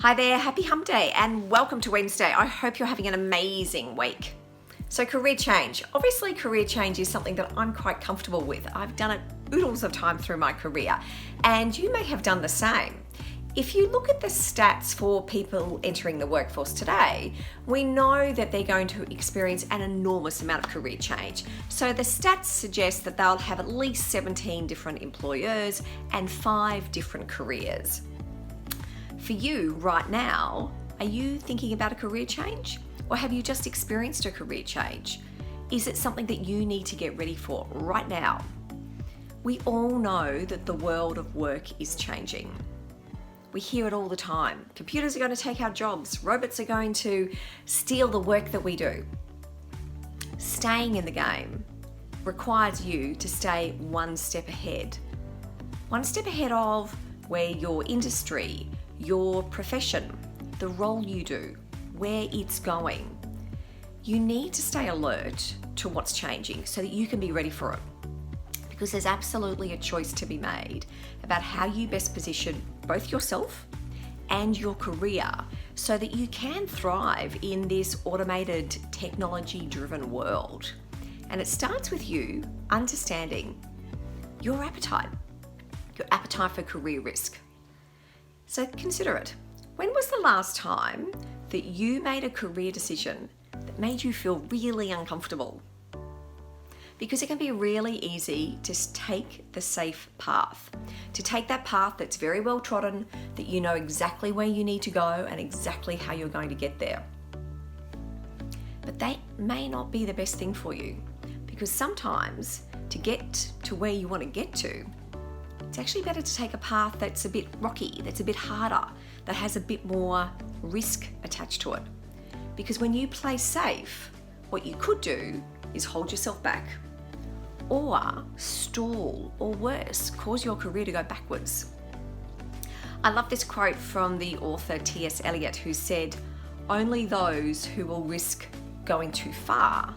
Hi there, happy hump day and welcome to Wednesday. I hope you're having an amazing week. So career change. Obviously career change is something that I'm quite comfortable with. I've done it oodles of time through my career and you may have done the same. If you look at the stats for people entering the workforce today, we know that they're going to experience an enormous amount of career change. So the stats suggest that they'll have at least 17 different employers and 5 different careers. For you right now, are you thinking about a career change? Or have you just experienced a career change? Is it something that you need to get ready for right now? We all know that the world of work is changing. We hear it all the time. Computers are going to take our jobs. Robots are going to steal the work that we do. Staying in the game requires you to stay one step ahead. One step ahead of where your industry, your profession, the role you do, where it's going. You need to stay alert to what's changing so that you can be ready for it. Because there's absolutely a choice to be made about how you best position both yourself and your career so that you can thrive in this automated, technology-driven world. And it starts with you understanding your appetite for career risk. So consider it. When was the last time that you made a career decision that made you feel really uncomfortable? Because it can be really easy to take the safe path, to take that path that's very well trodden, that you know exactly where you need to go and exactly how you're going to get there. But that may not be the best thing for you, because sometimes to get to where you want to get to, it's actually better to take a path that's a bit rocky, that's a bit harder, that has a bit more risk attached to it. Because when you play safe, what you could do is hold yourself back or stall, or worse, cause your career to go backwards. I love this quote from the author T.S. Eliot, who said, "Only those who will risk going too far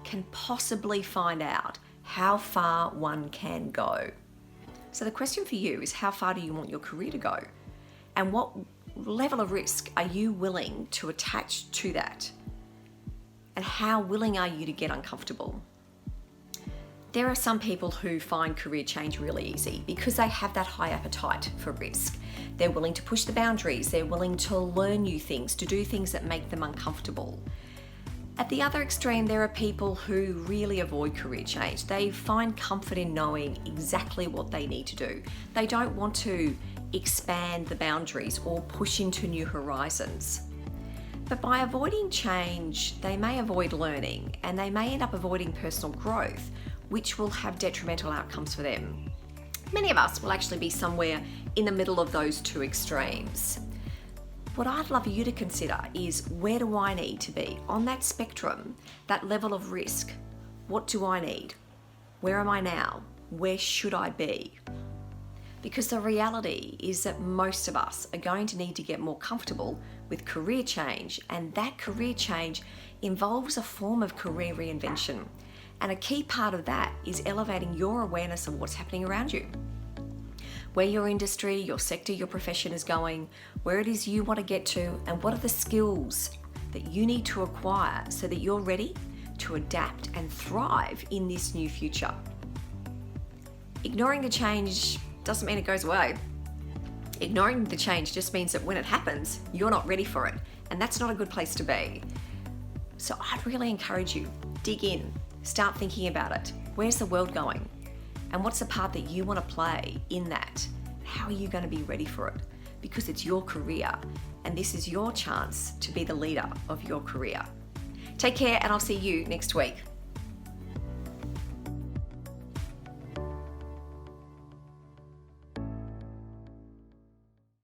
can possibly find out how far one can go." So the question for you is, how far do you want your career to go? And what level of risk are you willing to attach to that? And how willing are you to get uncomfortable? There are some people who find career change really easy because they have that high appetite for risk. They're willing to push the boundaries, they're willing to learn new things, to do things that make them uncomfortable. At the other extreme, there are people who really avoid career change. They find comfort in knowing exactly what they need to do. They don't want to expand the boundaries or push into new horizons. But by avoiding change, they may avoid learning and they may end up avoiding personal growth, which will have detrimental outcomes for them. Many of us will actually be somewhere in the middle of those two extremes. What I'd love you to consider is, where do I need to be on that spectrum, that level of risk? What do I need? Where am I now? Where should I be? Because the reality is that most of us are going to need to get more comfortable with career change, and that career change involves a form of career reinvention. And a key part of that is elevating your awareness of what's happening around you. Where your industry, your sector, your profession is going, where it is you want to get to, and what are the skills that you need to acquire so that you're ready to adapt and thrive in this new future. Ignoring the change doesn't mean it goes away. Ignoring the change just means that when it happens, you're not ready for it, and that's not a good place to be. So I'd really encourage you, dig in, start thinking about it. Where's the world going? And what's the part that you want to play in that? How are you going to be ready for it? Because it's your career, and this is your chance to be the leader of your career. Take care, and I'll see you next week.